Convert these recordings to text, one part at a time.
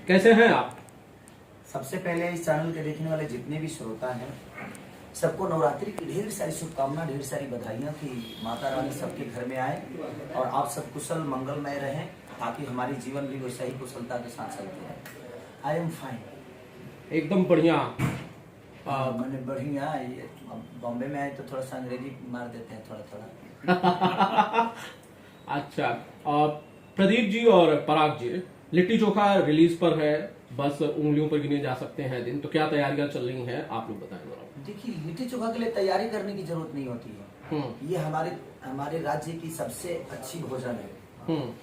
कैसे हैं आप? सबसे पहले इस चैनल के देखने वाले जितने भी श्रोता हैं सबको नवरात्रि की ढेर सारी शुभकामना, ढेर सारी बधाइयाँ कि माता रानी सबके घर में आए और आप सब कुशल मंगलमय रहें ताकि हमारी जीवन भी वैसा ही कुशलता के साथ चलते रहे। आई एम फाइन, एकदम बढ़िया। मैंने बढ़िया। ये बॉम्बे में आए तो थोड़ा सा अंग्रेजी मार देते हैं थोड़ा थोड़ा। अच्छा, प्रदीप जी और पराग जी, लिट्टी चोखा रिलीज पर है, बस उंगलियों पर गिने जा सकते हैं दिन, तो क्या तैयारियां चल रही हैं आप लोग बताएं जरा। देखिए, लिट्टी चोखा के लिए तैयारी करने की जरूरत नहीं होती है। ये हमारे राज्य की सबसे अच्छी भोजन है।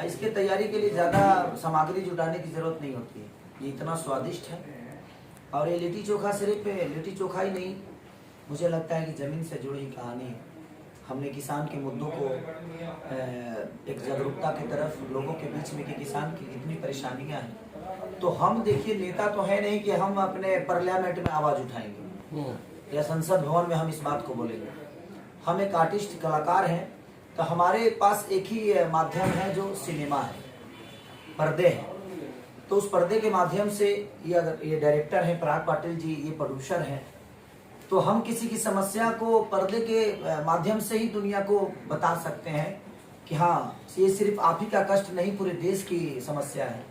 इसके तैयारी के लिए ज्यादा सामग्री जुटाने की जरूरत नहीं होती है। ये इतना स्वादिष्ट है और ये लिट्टी चोखा सिर्फ लिट्टी चोखा ही नहीं, मुझे लगता है कि जमीन से जुड़ी कहानी है। हमने किसान के मुद्दों को एक जागरूकता की तरफ लोगों के बीच में कि किसान की कितनी परेशानियां हैं, तो हम देखिए नेता तो है नहीं कि हम अपने पार्लियामेंट में आवाज उठाएंगे या संसद भवन में हम इस बात को बोलेंगे। हम एक आर्टिस्ट कलाकार हैं, तो हमारे पास एक ही माध्यम है जो सिनेमा है, पर्दे हैं। तो उस पर्दे के माध्यम से ये डायरेक्टर हैं पराग पाटिल जी, ये प्रोड्यूसर हैं, तो हम किसी की समस्या को पर्दे के माध्यम से ही दुनिया को बता सकते हैं कि हाँ, ये सिर्फ आप ही का कष्ट नहीं, पूरे देश की समस्या है।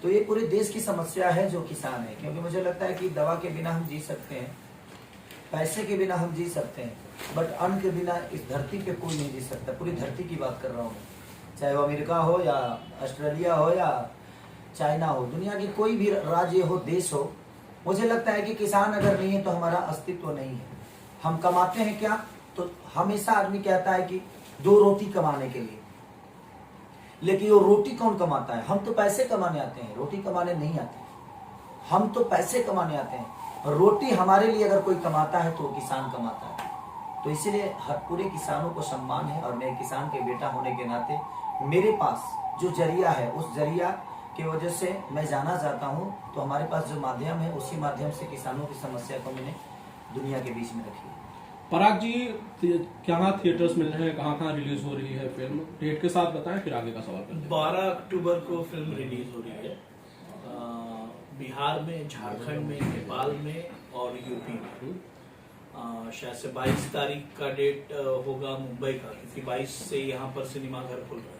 तो ये पूरे देश की समस्या है जो किसान है, क्योंकि मुझे लगता है कि दवा के बिना हम जी सकते हैं, पैसे के बिना हम जी सकते हैं, बट अन्न के बिना इस धरती पे कोई नहीं जी सकता। पूरी धरती की बात कर रहा हूँ, चाहे वो अमेरिका हो या ऑस्ट्रेलिया हो या चाइना हो, दुनिया की कोई भी राज्य हो, देश हो, मुझे लगता है कि किसान अगर नहीं है तो हमारा अस्तित्व नहीं है। हम कमाते हैं क्या? तो हमेशा आदमी कहता है कि 2 रोटी कमाने के लिए, लेकिन वो रोटी कौन कमाता है? हम तो पैसे कमाने आते हैं, रोटी कमाने नहीं आते। हम तो पैसे कमाने आते हैं, रोटी हमारे लिए अगर कोई कमाता है तो वो किसान कमाता है। तो इसीलिए हर पूरे किसानों को सम्मान है और मैं किसान के बेटा होने के नाते मेरे पास जो जरिया है, उस जरिया की वजह से मैं जाना चाहता हूँ। तो हमारे पास जो माध्यम है, उसी माध्यम से किसानों की समस्या को मैंने दुनिया के बीच में रखी है। पराग जी, क्या थिएटर्स मिल रहे हैं, कहाँ रिलीज हो रही है फिल्म, डेट के साथ बताएं, फिर आगे का सवाल करते हैं। 12 अक्टूबर को फिल्म रिलीज हो रही है, बिहार में, झारखंड में, नेपाल में और यूपी में। शायद से 22 तारीख का डेट होगा मुंबई का, क्योंकि 22 से यहाँ पर सिनेमा घर खुल रहा है।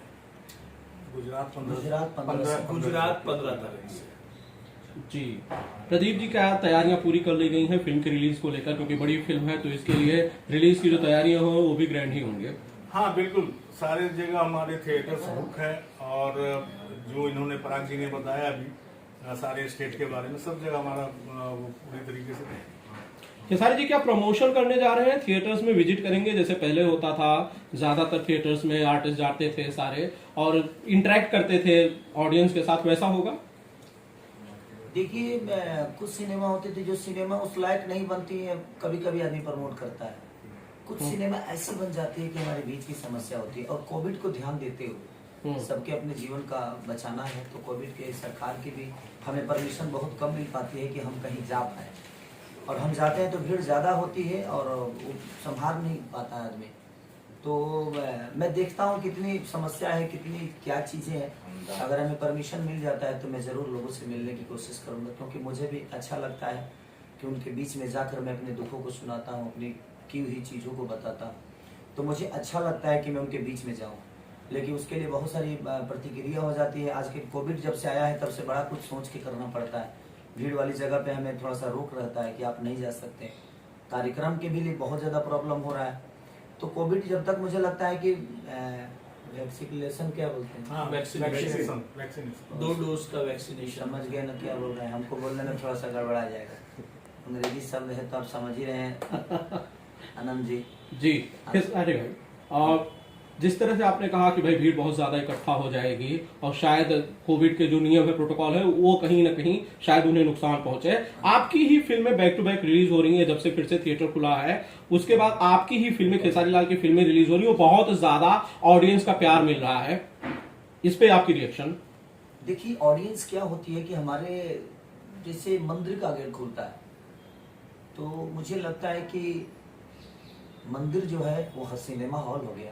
गुजरात 15 तारीख से। जी प्रदीप जी, क्या तैयारियां पूरी कर ली गई हैं फिल्म की रिलीज को लेकर, क्योंकि बड़ी फिल्म है तो इसके लिए रिलीज की जो तैयारियां हो वो भी ग्रैंड ही होंगे। हाँ बिल्कुल, सारे जगह हमारे थिएटर्स बुक है और जो इन्होंने पराग जी ने बताया अभी सारे स्टेट के बारे में, सब जगह हमारा वो पूरी तरीके से। खेसारी जी, क्या प्रमोशन करने जा रहे हैं, थिएटर्स में विजिट करेंगे? जैसे पहले होता था, ज्यादातर थिएटर्स में आर्टिस्ट जाते थे सारे और इंटरेक्ट करते थे ऑडियंस के साथ, वैसा होगा? देखिए, कुछ सिनेमा होते थे जो सिनेमा उस लायक नहीं बनती है, कभी कभी आदमी प्रमोट करता है। कुछ सिनेमा ऐसी बन जाती है कि हमारे बीच की समस्या होती है। और कोविड को ध्यान देते हुए सबके अपने जीवन का बचाना है, तो कोविड के सरकार की भी हमें परमिशन बहुत कम मिल पाती है कि हम कहीं जा पाए, और हम जाते हैं तो भीड़ ज्यादा होती है और संभाल नहीं पाता है आदमी। तो मैं देखता हूँ कितनी समस्या है, कितनी क्या चीजें हैं। अगर हमें परमिशन मिल जाता है तो मैं जरूर लोगों से मिलने की कोशिश करूंगा, क्योंकि मुझे भी अच्छा लगता है कि उनके बीच में जाकर मैं अपने दुखों को सुनाता हूँ, अपनी की हुई चीजों को बताता हूँ। तो मुझे अच्छा लगता है कि मैं उनके बीच में जाऊँ, लेकिन उसके लिए बहुत सारी प्रतिक्रिया हो जाती है। आज के कोविड जब से आया है तब से बड़ा कुछ सोच के करना पड़ता है। भीड़ वाली जगह पे हमें थोड़ा सा रोक रहता है कि आप नहीं जा सकते। कार्यक्रम के भी लिए बहुत ज्यादा प्रॉब्लम हो रहा है। तो कोविड जब तक, मुझे लगता है कि वैक्सीनेशन क्या बोलते हैं, हाँ, वैक्सीनेशन 2 डोज का वैक्सीनेशन। समझ गए ना क्या बोल रहे हैं? हमको बोलने में थोड़ा सा गड़बड़ा जाएगा, अंग्रेजी शब्द है तो आप समझ ही रहे हैं आनंद जी। जी अरे भाई, जिस तरह से आपने कहा कि भाई भीड़ बहुत ज्यादा इकट्ठा हो जाएगी और शायद कोविड के जो नियम है, प्रोटोकॉल है, वो कहीं ना कहीं शायद उन्हें नुकसान पहुंचे। आपकी ही फिल्में बैक टू बैक रिलीज हो रही हैं जब से फिर से थिएटर खुला है, उसके बाद आपकी ही फिल्में, खेसारी लाल की फिल्में रिलीज हो रही है, वो बहुत ज्यादा ऑडियंस का प्यार मिल रहा है, इस पे आपकी रिएक्शन? देखिए, ऑडियंस क्या होती है कि हमारे जैसे मंदिर का गेट खुलता है तो मुझे लगता है कि मंदिर जो है वो सिनेमा हॉल हो गया,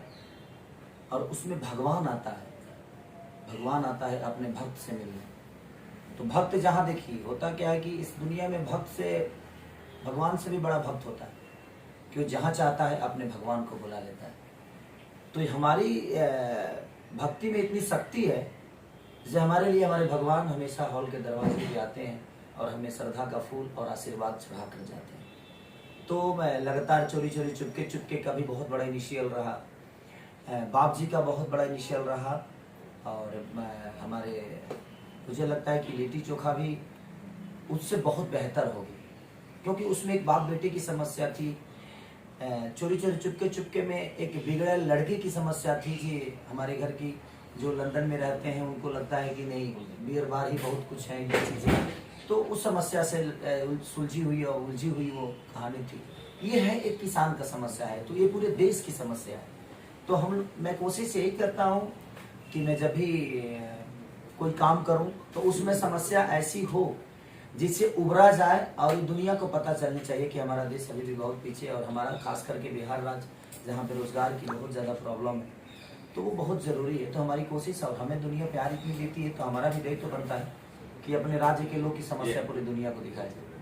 और उसमें भगवान आता है अपने भक्त से मिलने। तो भक्त जहाँ देखिए होता क्या है कि इस दुनिया में भक्त से भगवान से भी बड़ा भक्त होता है, कि वो जहाँ चाहता है अपने भगवान को बुला लेता है। तो हमारी भक्ति में इतनी शक्ति है, जैसे हमारे लिए हमारे भगवान हमेशा हॉल के दरवाजे पे आते हैं और हमें श्रद्धा का फूल और आशीर्वाद चढ़ा कर जाते हैं। तो मैं लगातार चोरी चोरी चुपके चुपके का भी बहुत बड़ा इनिशियल रहा, बाप जी का बहुत बड़ा इनिशियल रहा, और हमारे मुझे लगता है कि लिट्टी चोखा भी उससे बहुत बेहतर होगी, क्योंकि उसमें एक बाप बेटे की समस्या थी, चोरी चोरी चुपके चुपके में एक बिगड़े लड़के की समस्या थी कि हमारे घर की जो लंदन में रहते हैं उनको लगता है कि नहीं बियर बार ही बहुत कुछ है ये चीज़ें, तो उस समस्या से सुलझी हुई और उलझी हुई वो कहानी थी। ये है एक किसान का समस्या है, तो ये पूरे देश की समस्या है। तो मैं कोशिश यही करता हूँ कि मैं जब भी कोई काम करूँ तो उसमें समस्या ऐसी हो जिससे उभरा जाए, और दुनिया को पता चलनी चाहिए कि हमारा देश अभी भी बहुत पीछे है, और हमारा खास करके बिहार राज्य जहाँ पे रोजगार की बहुत ज़्यादा प्रॉब्लम है, तो वो बहुत ज़रूरी है। तो हमारी कोशिश, और हमें दुनिया प्यार इतनी देती है तो हमारा भी दायित्व बनता है कि अपने राज्य के लोग की समस्या पूरी दुनिया को दिखाई जाए।